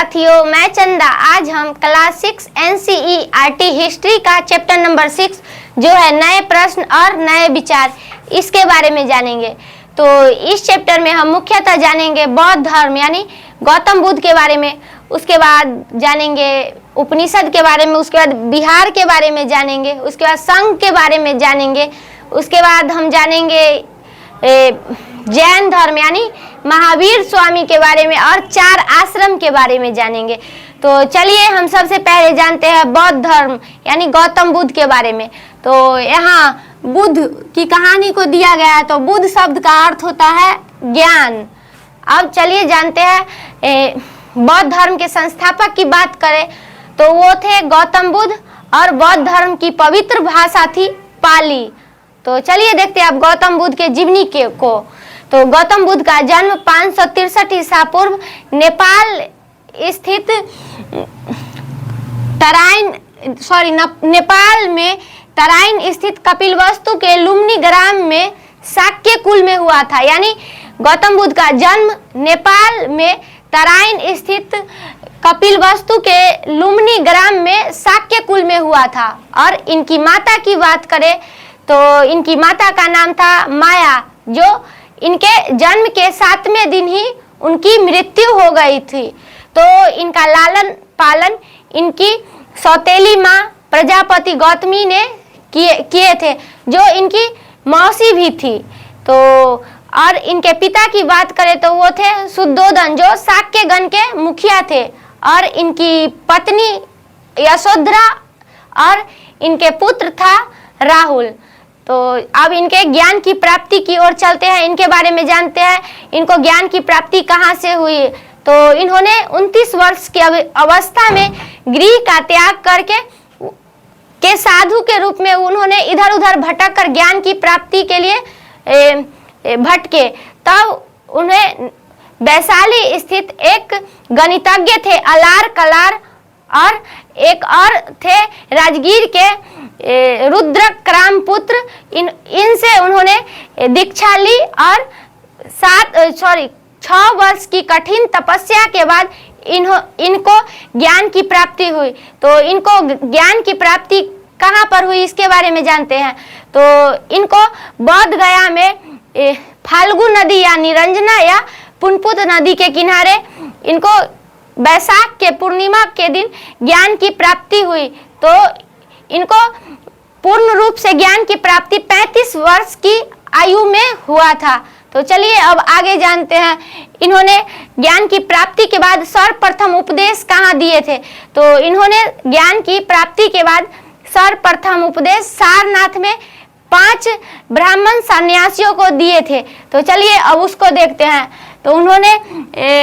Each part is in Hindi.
साथियों, मैं चंदा। आज हम क्लास 6 NCERT हिस्ट्री का चैप्टर नंबर 6 जो है नए प्रश्न और नए विचार, इसके बारे में जानेंगे। तो इस चैप्टर में हम मुख्यतः जानेंगे बौद्ध धर्म यानी गौतम बुद्ध के बारे में, उसके बाद जानेंगे उपनिषद के बारे में, उसके बाद बिहार के बारे में जानेंगे, उसके बाद संघ के बारे में जानेंगे, उसके बाद हम जानेंगे जैन धर्म यानी महावीर स्वामी के बारे में और 4 आश्रम के बारे में जानेंगे। तो चलिए हम सबसे पहले जानते हैं बौद्ध धर्म यानी गौतम बुद्ध के बारे में। तो यहाँ बुद्ध की कहानी को दिया गया है। तो बुद्ध शब्द का अर्थ होता है ज्ञान। अब चलिए जानते हैं बौद्ध धर्म के संस्थापक की बात करें तो वो थे गौतम बुद्ध और बौद्ध धर्म की पवित्र भाषा थी पाली। तो चलिए देखते हैं अब गौतम बुद्ध के जीवनी को। तो गौतम बुद्ध का जन्म 563 ईसा पूर्व नेपाल स्थित नेपाल में तराइन स्थित कपिलवस्तु के लुम्नी ग्राम में शाक्य कुल में हुआ था। यानी गौतम बुद्ध का जन्म नेपाल में तराइन स्थित कपिलवस्तु के लुम्नी ग्राम में शाक्य कुल में हुआ था। और इनकी माता की बात करें तो इनकी माता का नाम था माया, जो इनके जन्म के 7वें दिन ही उनकी मृत्यु हो गई थी। तो इनका लालन पालन इनकी सौतेली माँ प्रजापति गौतमी ने किए थे, जो इनकी मौसी भी थी। तो और इनके पिता की बात करें तो वो थे शुद्धोधन, जो शाक्य गण के मुखिया थे, और इनकी पत्नी यशोधरा और इनके पुत्र था राहुल। तो अब इनके ज्ञान की प्राप्ति की ओर चलते हैं, इनके बारे में जानते हैं। इनको ज्ञान की प्राप्ति कहाँ से हुई? तो इन्होंने 29 वर्ष की अवस्था में गृह का त्याग करके साधु के रूप में उन्होंने इधर उधर भटक कर ज्ञान की प्राप्ति के लिए भटके। तब उन्हें वैशाली स्थित एक गणितज्ञ थे अलार कलार, और एक और थे राजगीर के रुद्रक्राम पुत्र, इनसे उन्होंने दीक्षा ली और 6 वर्ष की कठिन तपस्या के बाद इनको ज्ञान की प्राप्ति हुई। तो इनको ज्ञान की प्राप्ति कहाँ पर हुई इसके बारे में जानते हैं। तो इनको बोध गया में फाल्गु नदी या निरंजना या पुनपुत नदी के किनारे इनको बैसाख के पूर्णिमा के दिन ज्ञान की प्राप्ति हुई। तो इनको पूर्ण रूप से ज्ञान की प्राप्ति 35 वर्ष की आयु में हुआ था। तो चलिए अब आगे जानते हैं इन्होंने ज्ञान की प्राप्ति के बाद सर्वप्रथम उपदेश कहाँ दिए थे। तो इन्होंने ज्ञान की प्राप्ति के बाद सर्वप्रथम उपदेश सारनाथ में 5 ब्राह्मण सन्यासियों को दिए थे। तो चलिए अब उसको देखते हैं। तो उन्होंने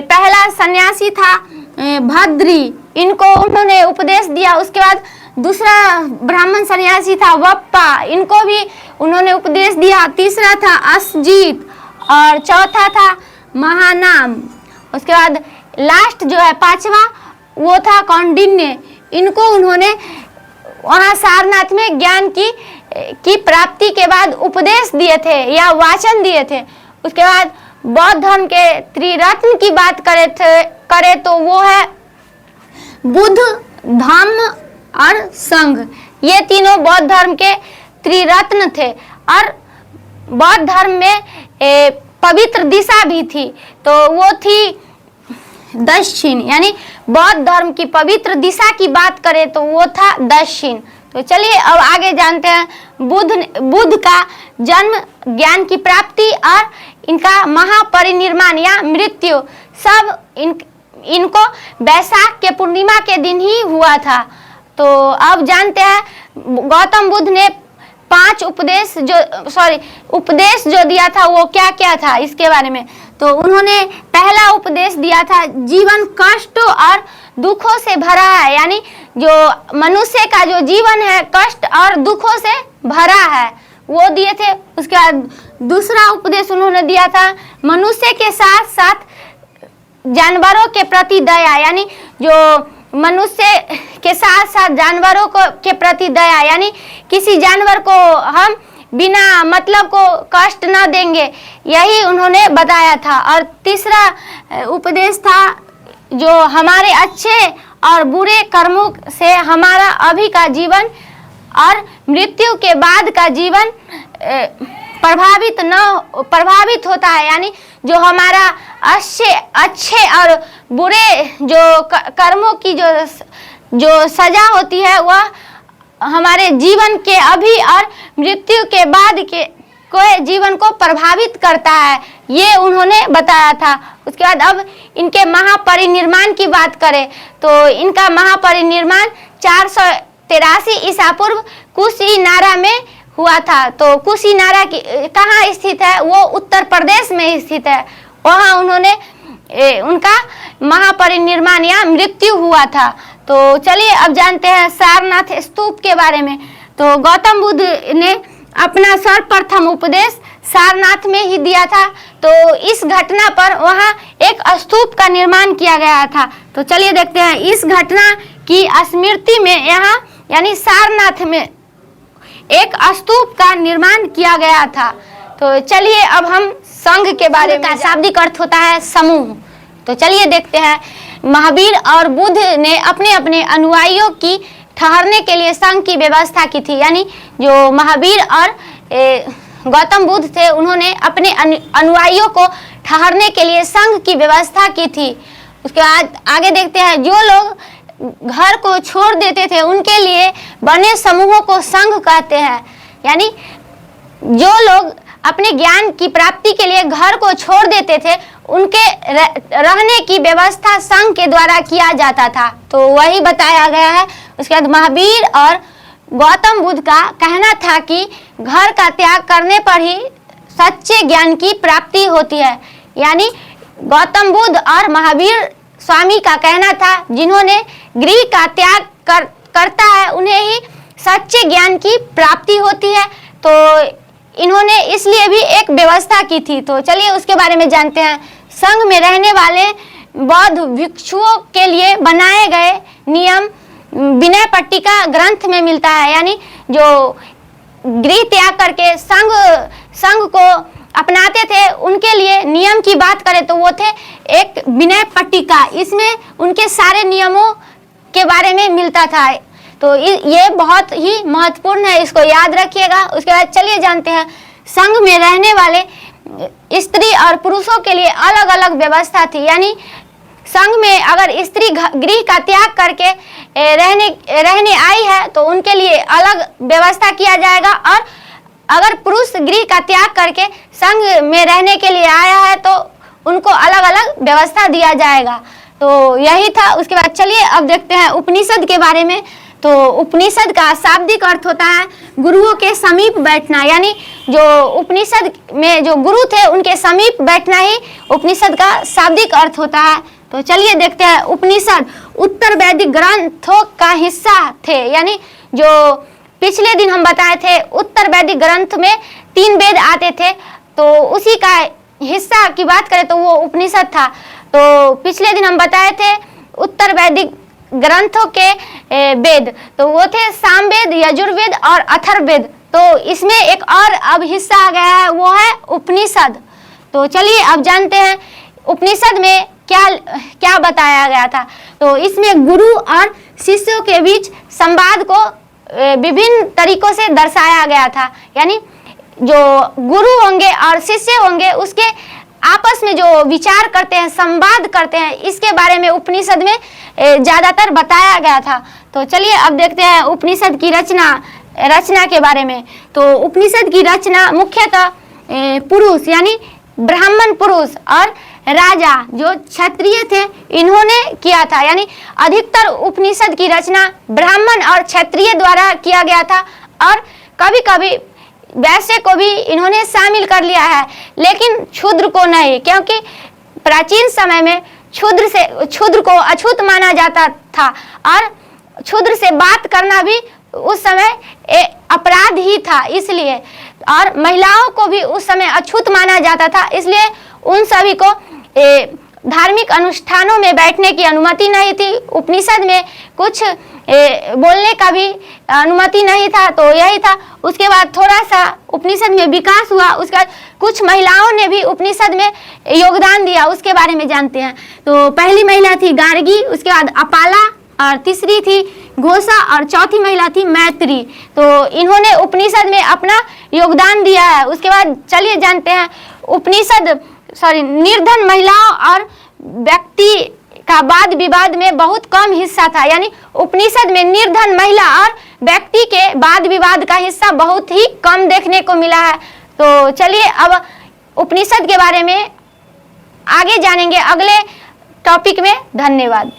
पहला सन्यासी था भद्री, इनको उन्होंने उपदेश दिया। उसके बाद दूसरा ब्राह्मण सन्यासी था वप्पा, इनको भी उन्होंने उपदेश दिया। तीसरा था असजीत और चौथा था महानाम। उसके बाद लास्ट जो है 5वां वो था कौंडिन्य, इनको उन्होंने वहाँ सारनाथ में ज्ञान की प्राप्ति के बाद उपदेश दिए थे या वाचन दिए थे। उसके बाद बौद्ध धर्म के त्रिरत्न की बात करें तो वो है बुद्ध, धम्म और संघ। ये तीनों बौद्ध धर्म के त्रिरत्न थे। और बौद्ध धर्म में पवित्र दिशा भी थी, तो वो थी दक्षिण। यानी बौद्ध धर्म की पवित्र दिशा की बात करें तो वो था दक्षिण। तो चलिए अब आगे जानते हैं बुद्ध का जन्म, ज्ञान की प्राप्ति और इनका महापरिनिर्वाण या मृत्यु सब इनको बैसाख के पूर्णिमा के दिन ही हुआ था। तो अब जानते हैं गौतम बुद्ध ने 5 उपदेश जो दिया था वो क्या क्या था इसके बारे में। तो उन्होंने पहला उपदेश दिया था जीवन कष्टों और दुखों से भरा है, यानी जो मनुष्य का जो जीवन है कष्ट और दुखों से भरा है, वो दिए थे। उसके बाद दूसरा उपदेश उन्होंने दिया था मनुष्य के साथ साथ जानवरों के प्रति दया, यानी जो मनुष्य के साथ साथ जानवरों के प्रति दया, यानी किसी जानवर को हम बिना मतलब को कष्ट न देंगे, यही उन्होंने बताया था। और तीसरा उपदेश था जो हमारे अच्छे और बुरे कर्मों से हमारा अभी का जीवन और मृत्यु के बाद का जीवन प्रभावित होता है। यानी जो हमारा अच्छे और बुरे जो कर्मों की जो सजा होती है वह हमारे जीवन के अभी और मृत्यु के बाद के कोई जीवन को प्रभावित करता है, ये उन्होंने बताया था। उसके बाद अब इनके महापरिनिर्वाण की बात करें तो इनका महापरिनिर्वाण 483 ईसा पूर्व कुशीनारा में हुआ था। तो कुशीनारा की कहाँ स्थित है? वो उत्तर प्रदेश में स्थित है। वहाँ उन्होंने उनका महापरिनिर्वाण या मृत्यु हुआ था। तो चलिए अब जानते हैं सारनाथ स्तूप के बारे में। तो गौतम बुद्ध ने अपना सर्वप्रथम उपदेश सारनाथ में ही दिया था। तो इस घटना पर वहाँ एक स्तूप का निर्माण किया गया था। तो चलिए देखते हैं इस घटना की स्मृति में यहाँ यानी सारनाथ में एक स्तूप का निर्माण किया गया था। तो चलिए अब हम संघ के बारे में। शाब्दिक अर्थ होता है समूह। तो चलिए देखते हैं महावीर और बुद्ध ने अपने अपने अनुयायियों की ठहरने के लिए संघ की व्यवस्था की थी। यानी जो महावीर और गौतम बुद्ध थे उन्होंने अपने अनुयायियों को ठहरने के लिए संघ की व्यवस्था की थी। उसके बाद आगे देखते हैं जो लोग घर को छोड़ देते थे उनके लिए बने समूहों को संघ कहते हैं। यानी जो लोग अपने ज्ञान की प्राप्ति के लिए घर को छोड़ देते थे उनके रहने की व्यवस्था संघ के द्वारा किया जाता था। तो वही बताया गया है। उसके बाद महावीर और गौतम बुद्ध का कहना था कि घर का त्याग करने पर ही सच्चे ज्ञान की प्राप्ति होती है। यानी गौतम बुद्ध और महावीर स्वामी का कहना था जिन्होंने गृह का त्याग करता है उन्हें ही सच्चे ज्ञान की प्राप्ति होती है। तो इन्होंने इसलिए भी एक व्यवस्था की थी। तो चलिए उसके बारे में जानते हैं। संघ में रहने वाले बौद्ध भिक्षुओं के लिए बनाए गए नियम विनय पट्टिका ग्रंथ में मिलता है। यानी जो गृह त्याग करके संघ को अपनाते थे उनके लिए नियम की बात करें तो वो थे एक विनय पट्टिका। इसमें उनके सारे नियमों के बारे में मिलता था। तो ये बहुत ही महत्वपूर्ण है, इसको याद रखिएगा। उसके बाद चलिए जानते हैं संघ में रहने वाले स्त्री और पुरुषों के लिए अलग अलग व्यवस्था थी। यानी संघ में अगर स्त्री गृह का त्याग करके रहने आई है तो उनके लिए अलग व्यवस्था किया जाएगा, और अगर पुरुष गृह का त्याग करके संघ में रहने के लिए आया है तो उनको अलग अलग व्यवस्था दिया जाएगा। तो यही था। उसके बाद चलिए अब देखते हैं उपनिषद के बारे में। तो उपनिषद का शाब्दिक अर्थ होता है गुरुओं के समीप बैठना। यानी जो उपनिषद में जो गुरु थे उनके समीप बैठना ही उपनिषद का शाब्दिक अर्थ होता है। तो चलिए देखते हैं उपनिषद उत्तर वैदिक ग्रंथों का हिस्सा थे। यानी जो पिछले दिन हम बताए थे उत्तर वैदिक ग्रंथ में 3 वेद आते थे, तो उसी का हिस्सा की बात करें तो वो उपनिषद था। तो पिछले दिन हम बताए थे उत्तर वैदिक ग्रंथों के वेद, तो वो थे सामवेद, यजुर्वेद और अथर्ववेद। तो इसमें एक और अब हिस्सा आ गया है, वो है उपनिषद। तो चलिए अब जानते हैं उपनिषद में क्या बताया गया था। तो इसमें गुरु और शिष्यों के बीच संवाद को विभिन्न तरीकों से दर्शाया गया था। यानी जो गुरु होंगे और शिष्य होंगे उसके आपस में जो विचार करते हैं, संवाद करते हैं, इसके बारे में उपनिषद में ज़्यादातर बताया गया था। तो चलिए अब देखते हैं उपनिषद की रचना के बारे में। तो उपनिषद की रचना मुख्यतः पुरुष यानी ब्राह्मण पुरुष और राजा जो क्षत्रिय थे इन्होंने किया था। यानी अधिकतर उपनिषद की रचना ब्राह्मण और क्षत्रिय द्वारा किया गया था, और कभी कभी वैश्य को भी इन्होंने शामिल कर लिया है, लेकिन शूद्र को नहीं, क्योंकि प्राचीन समय में क्षुद्र को अछूत माना जाता था और क्षुद्र से बात करना भी उस समय अपराध ही था। इसलिए और महिलाओं को भी उस समय अछूत माना जाता था, इसलिए उन सभी को धार्मिक अनुष्ठानों में बैठने की अनुमति नहीं थी। उपनिषद में कुछ बोलने का भी अनुमति नहीं था। तो यही था। उसके बाद थोड़ा सा उपनिषद में विकास हुआ। उसके बाद कुछ महिलाओं ने भी उपनिषद में योगदान दिया, उसके बारे में जानते हैं। तो पहली महिला थी गार्गी, उसके बाद अपाला, और तीसरी थी घोषा, और चौथी महिला थी मैत्री। तो इन्होंने उपनिषद में अपना योगदान दिया है। उसके बाद चलिए जानते हैं निर्धन महिलाओं और व्यक्ति का वाद विवाद में बहुत कम हिस्सा था। यानी उपनिषद में निर्धन महिला और व्यक्ति के वाद विवाद का हिस्सा बहुत ही कम देखने को मिला है। तो चलिए अब उपनिषद के बारे में आगे जानेंगे अगले टॉपिक में। धन्यवाद।